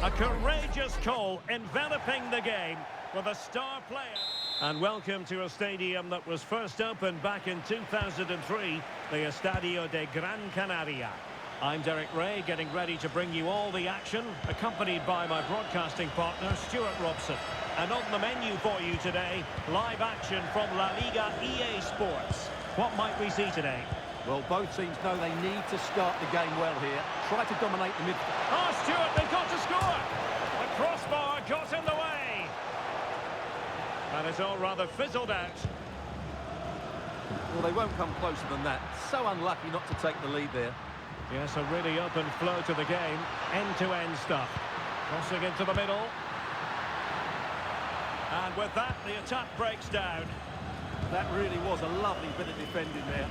A courageous call enveloping the game with a star player. And welcome to a stadium that was first opened back in 2003, the Estadio de Gran Canaria. I'm Derek Ray, getting ready to bring you all the action, accompanied by my broadcasting partner, Stuart Robson. And on the menu for you today, live action from La Liga EA Sports. What might we see today? Well, both teams know they need to start the game well here. Try to dominate the midfield. Oh, Stuart, they've got to score! The crossbar got in the way! And it's all rather fizzled out. Well, they won't come closer than that. So unlucky not to take the lead there. Yes, a really open flow to the game. End-to-end stuff. Crossing into the middle. And with that, the attack breaks down. That really was a lovely bit of defending there.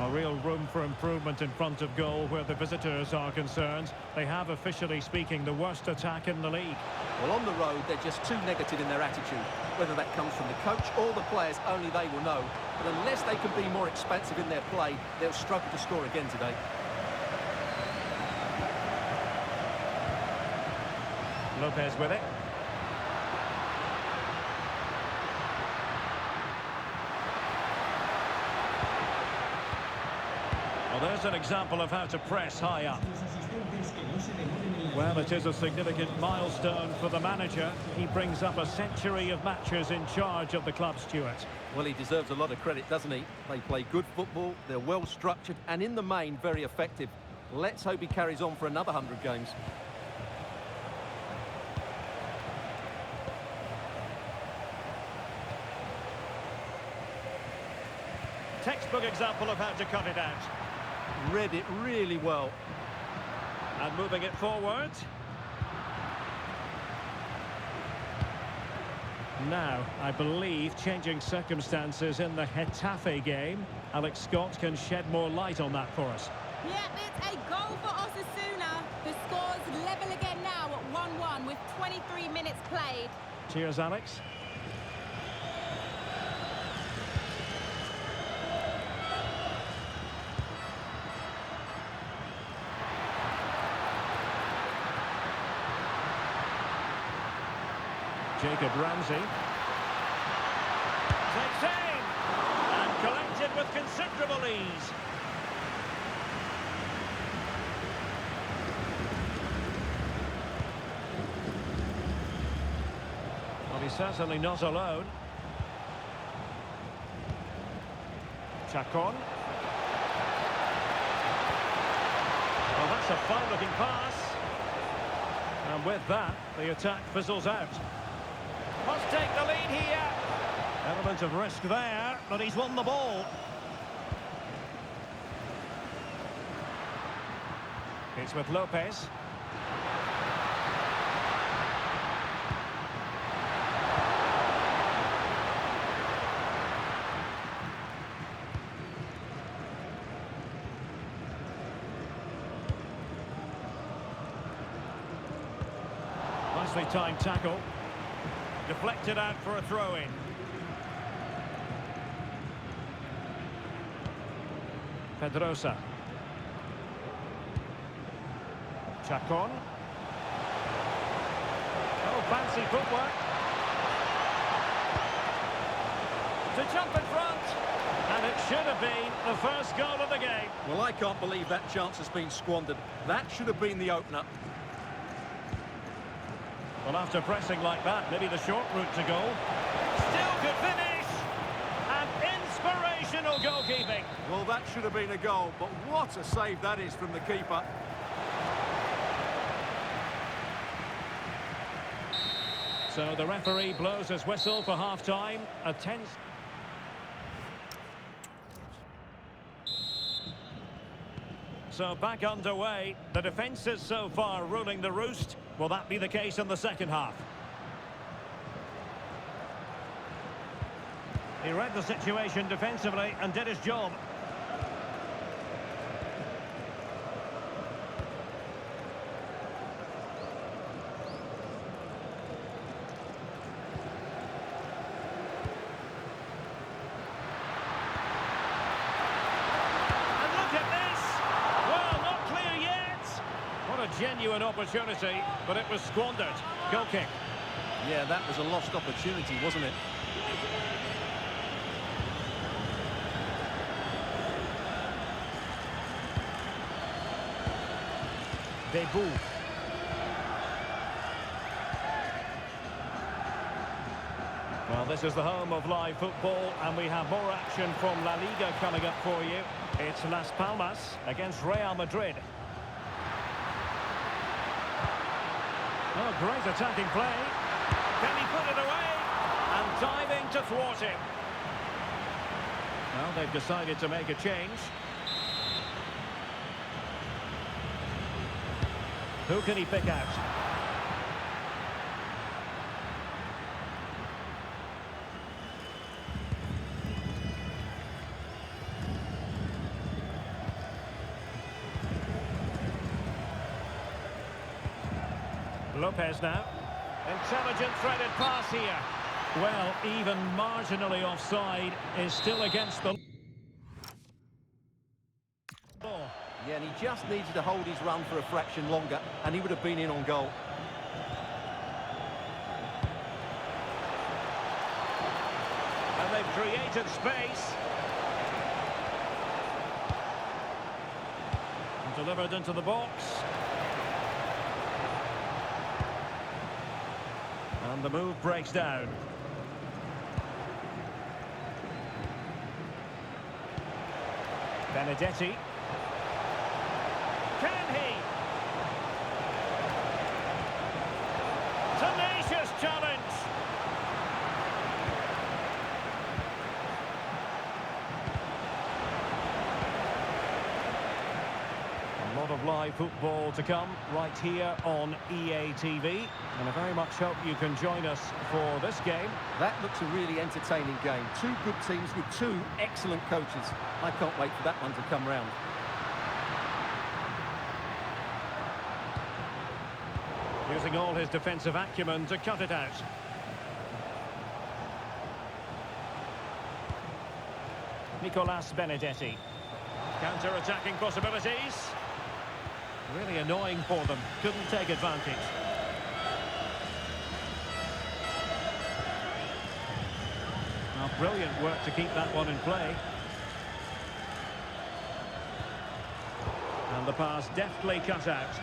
A real room for improvement in front of goal where the visitors are concerned. They have, officially speaking, the worst attack in the league. Well, on the road, they're just too negative in their attitude. Whether that comes from the coach or the players, only they will know. But unless they can be more expansive in their play, they'll struggle to score again today. Lopez with it. Well, there's an example of how to press high up. Well, it is a significant milestone for the manager. He brings up a century of matches in charge of the club, Stuart. Well, he deserves a lot of credit, doesn't he? They play good football, they're well structured, and in the main, very effective. Let's hope he carries on for another 100 games. Textbook example of how to cut it out. Read it really well. And moving it forward. Now, I believe, changing circumstances in the Getafe game. Alex Scott can shed more light on that for us. Yeah, it's a goal for Osasuna. The score's level again now at 1-1 with 23 minutes played. Cheers, Alex. Jacob Ramsey takes aim and collected with considerable ease. Well, he's certainly not alone. Chacon. Well, that's a fine-looking pass. And with that, the attack fizzles out. Must take the lead here. Element of risk there, but he's won the ball. It's with Lopez. Nicely timed tackle. Deflected out for a throw-in. Pedrosa. Chacon. Oh, fancy footwork. To jump in front. And it should have been the first goal of the game. Well, I can't believe that chance has been squandered. That should have been the opener. Well, after pressing like that, maybe the short route to goal. Still could finish! And inspirational goalkeeping. Well, that should have been a goal, but what a save that is from the keeper. So the referee blows his whistle for half-time. A tense... So back underway. The defence is so far ruling the roost. Will that be the case in the second half? He read the situation defensively and did his job. genuine opportunity, but it was squandered. Goal kick. Yeah, that was a lost opportunity, wasn't it? Debut. Well, this is the home of live football, and we have more action from La Liga coming up for you. It's Las Palmas against Real Madrid. Oh, great attacking play. Can he put it away? And diving to thwart him. Well, they've decided to make a change. Who can he pick out? Lopez now. Intelligent threaded pass here. Well, even marginally offside is still against the law. Yeah, and he just needed to hold his run for a fraction longer, and he would have been in on goal. And they've created space. And delivered into the box. And the move breaks down. Benedetti. Can he? Tenacious challenge. A lot of live football to come right here on EA TV. And I very much hope you can join us for this game. That looks a really entertaining game. Two good teams with two excellent coaches. I can't wait for that one to come round. Using all his defensive acumen to cut it out. Nicolas Benedetti. Counter-attacking possibilities. Really annoying for them. Couldn't take advantage. Now, brilliant work to keep that one in play. And the pass deftly cut out.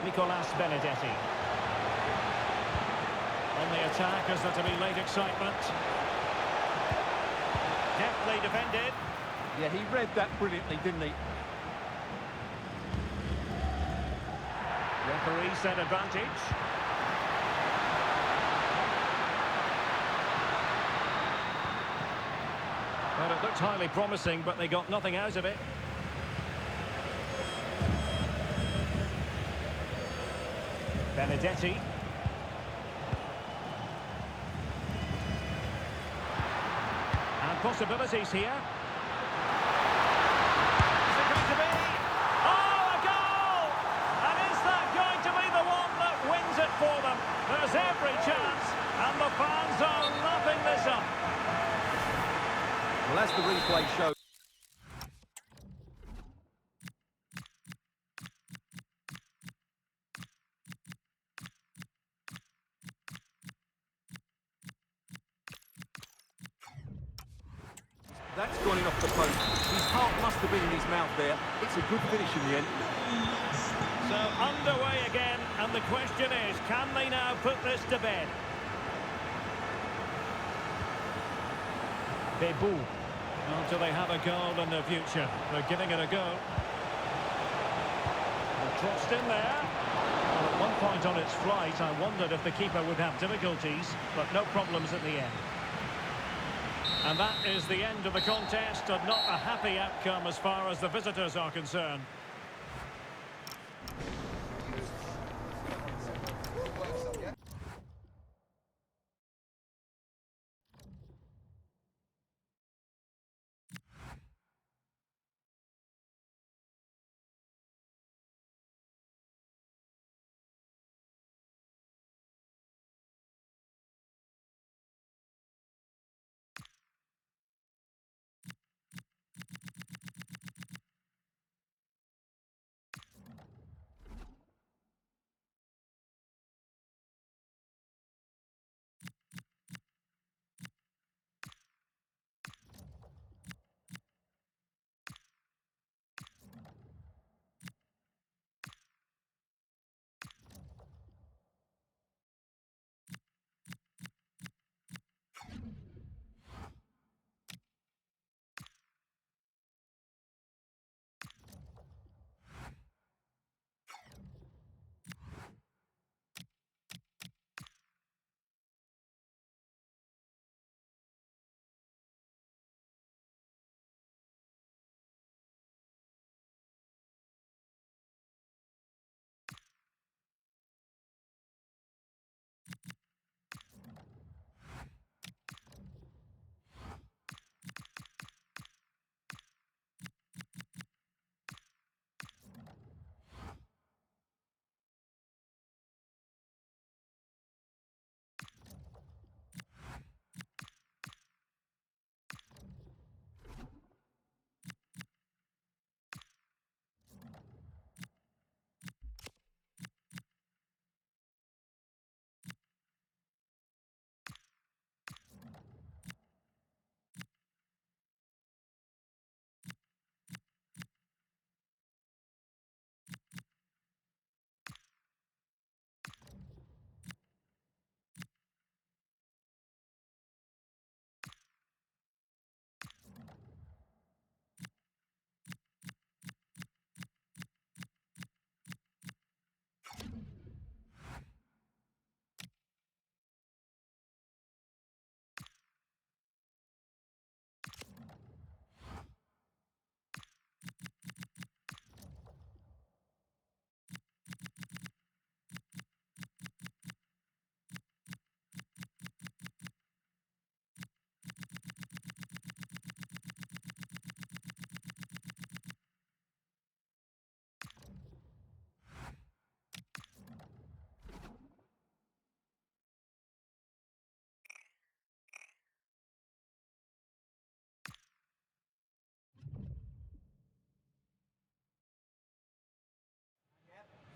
Nicolas Benedetti. On the attack as there to be late excitement. Deftly defended. Yeah, he read that brilliantly, didn't he? Referee said advantage. Well, it looked highly promising, but they got nothing out of it. Benedetti. And possibilities here. Is it going to be? Oh, a goal! And is that going to be the one that wins it for them? There's every chance, and the fans are lapping this up. Well, as the replay shows. That's gone in off the post. His heart must have been in his mouth there. It's a good finish in the end. So underway again, and the question is, can they now put this to bed? Debut. Until they have a goal in the future. They're giving it a go. And crossed in there. Well, at one point on its flight, I wondered if the keeper would have difficulties, but no problems at the end. And that is the end of the contest, and not a happy outcome as far as the visitors are concerned.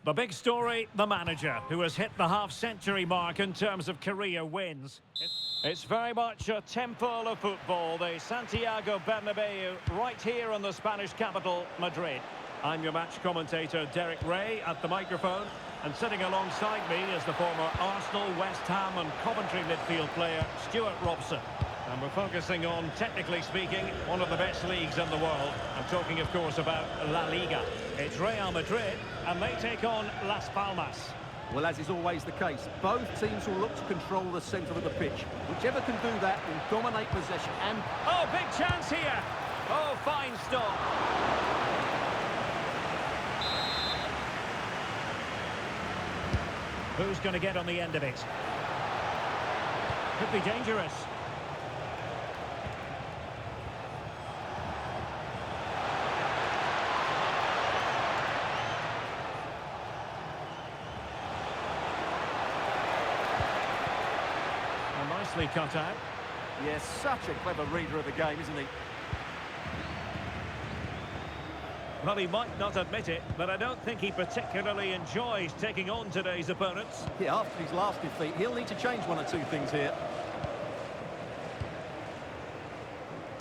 The big story, the manager, who has hit the half-century mark in terms of career wins. It's very much a temple of football, the Santiago Bernabeu, right here in the Spanish capital, Madrid. I'm your match commentator, Derek Ray, at the microphone, and sitting alongside me is the former Arsenal, West Ham and Coventry midfield player, Stuart Robson. And we're focusing on, technically speaking, one of the best leagues in the world. I'm talking, of course, about La Liga. It's Real Madrid, and they take on Las Palmas. Well, as is always the case, both teams will look to control the centre of the pitch. Whichever can do that will dominate possession and... Oh, big chance here! Oh, fine stop. Who's going to get on the end of it? Could be dangerous. Nicely cut out. Yes, such a clever reader of the game, isn't he? Well, he might not admit it, but I don't think he particularly enjoys taking on today's opponents. Yeah, after his last defeat, he'll need to change one or two things here.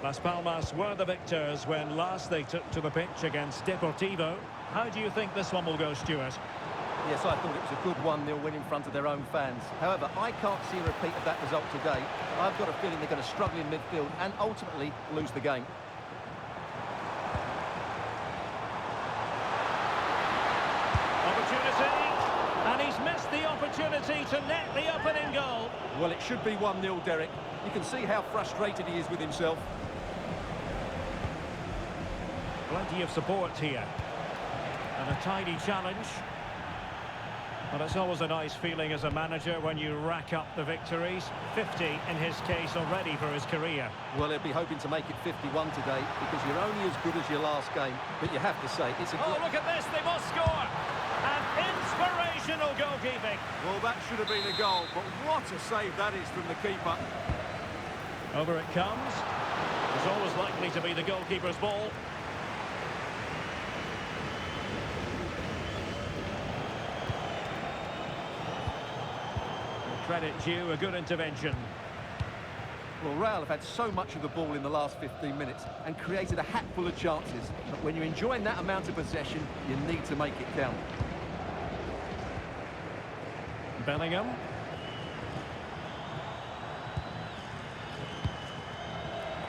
Las Palmas were the victors when last they took to the pitch against Deportivo. How do you think this one will go, Stuart? Yes, I thought it was a good 1-0 win in front of their own fans. However, I can't see a repeat of that result today. I've got a feeling they're going to struggle in midfield and ultimately lose the game. Opportunity, and he's missed the opportunity to net the opening goal. Well, it should be 1-0, Derek. You can see how frustrated he is with himself. Plenty of support here. And a tidy challenge. But it's always a nice feeling as a manager when you rack up the victories. 50 in his case already for his career. Well, he'll be hoping to make it 51 today because you're only as good as your last game. But you have to say, it's a good... Oh, look at this, they must score! And inspirational goalkeeping. Well, that should have been a goal, but what a save that is from the keeper. Over it comes. It's always likely to be the goalkeeper's ball. Credit due, a good intervention. Well, Real have had so much of the ball in the last 15 minutes and created a hatful of chances. But when you're enjoying that amount of possession, you need to make it count. Bellingham.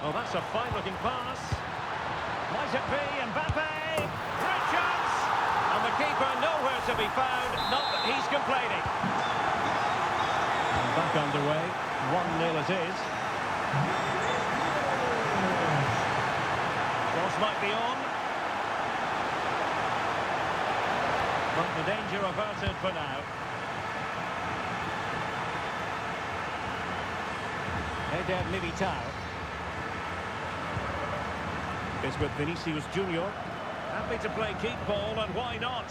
Oh, that's a fine-looking pass. Might it be Mbappe? Great chance! And the keeper nowhere to be found. Not that he's complaining. Back underway, 1-0 it is. Cross might be on. But the danger averted for now. Eder Militao. Is with Vinicius Junior. Happy to play keep ball, and why not?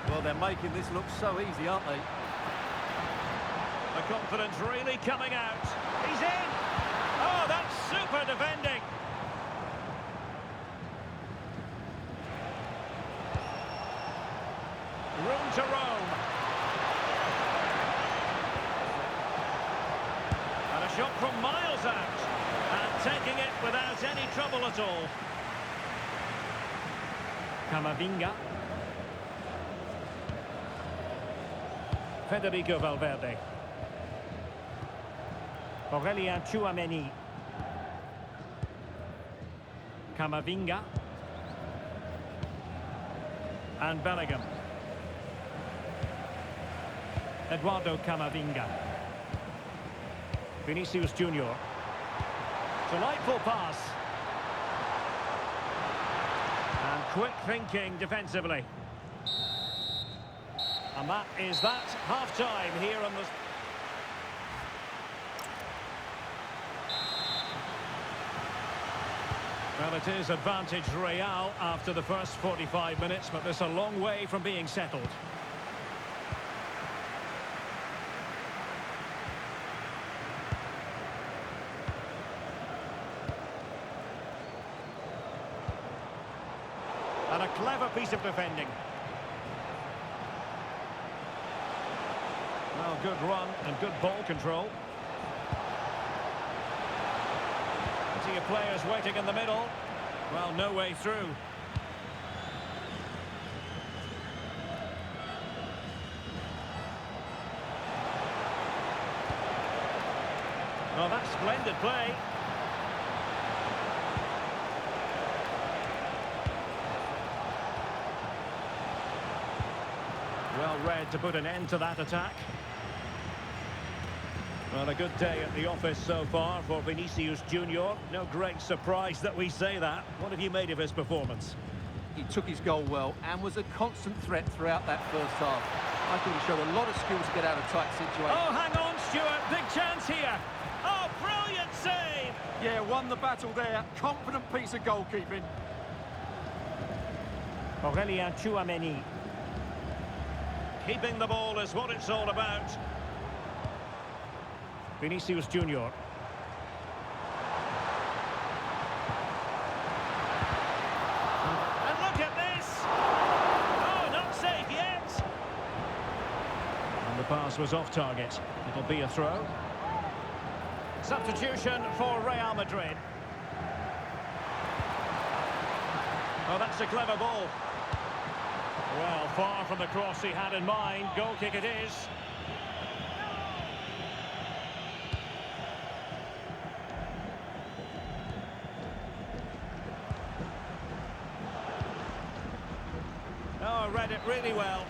Well, they're making this look so easy, aren't they? The confidence really coming out. He's in! Oh, that's super defending! Room to roam. And a shot from miles out. And taking it without any trouble at all. Camavinga. Federico Valverde. Aurelien Tchouameni. Camavinga. And Bellingham. Eduardo Camavinga. Vinicius Junior. Delightful pass. And quick thinking defensively. And that is that. Half-time here on the... Well, it is advantage Real after the first 45 minutes, but there's a long way from being settled. And a clever piece of defending. Well, good run and good ball control. See your players waiting in the middle. Well, no way through. Well, that's splendid play. Well read to put an end to that attack. Well, a good day at the office so far for Vinicius Junior. No great surprise that we say that. What have you made of his performance? He took his goal well and was a constant threat throughout that first half. I think he showed a lot of skill to get out of tight situations. Oh, hang on, Stuart. Big chance here. Oh, brilliant save! Yeah, won the battle there. Confident piece of goalkeeping. Aurélien Tchouameni. Keeping the ball is what it's all about. Vinicius Junior. And look at this! Oh, not safe yet! And the pass was off target. It'll be a throw. Substitution for Real Madrid. Oh, that's a clever ball. Well, far from the cross he had in mind. Goal kick it is. Oh, read it really well.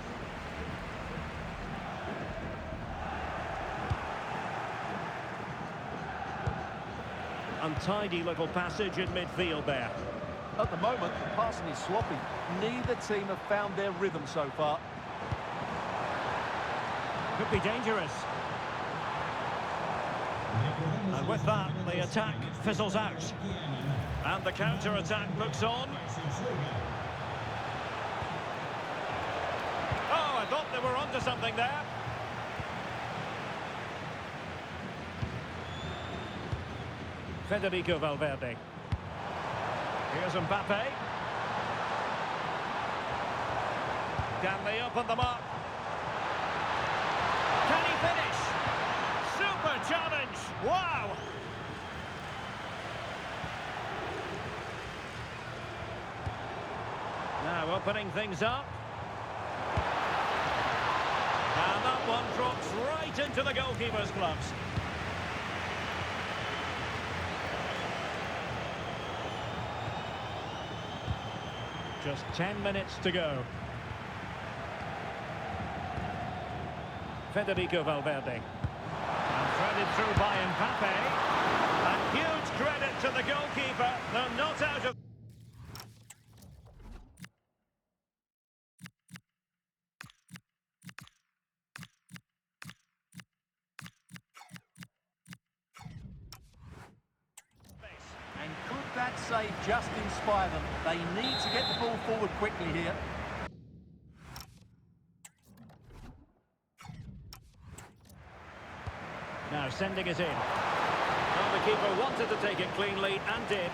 Untidy little passage in midfield there. At the moment, the passing is sloppy. Neither team have found their rhythm so far. Could be dangerous. And with that, the attack fizzles out. And the counter-attack looks on. Oh, I thought they were onto something there. Federico Valverde. Here's Mbappe. Can they open them up? Can he finish? Super challenge! Wow! Now opening things up. And that one drops right into the goalkeeper's gloves. Just 10 minutes to go. Federico Valverde. And threaded through by Mbappe. And huge credit to the goalkeeper. They're not out of... And could that save just inspire them? They need to get the ball forward quickly here. Now sending it in. Well, the keeper wanted to take it cleanly and did.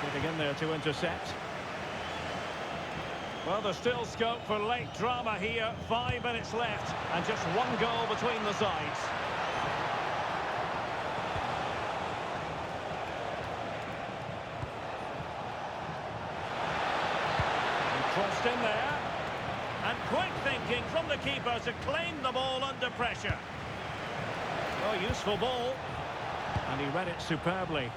Getting in there to intercept. Well, there's still scope for late drama here. 5 minutes left and just one goal between the sides. Crossed in there. And quick thinking from the keeper to claim the ball under pressure. Oh, useful ball. And he read it superbly.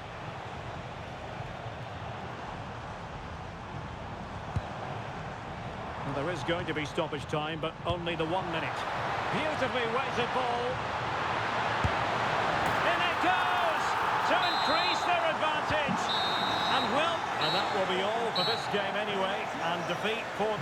Well, there is going to be stoppage time, but only the 1 minute. Beautifully weighted ball. In it goes! To increase their advantage. And that will be all for this game anyway. And defeat for the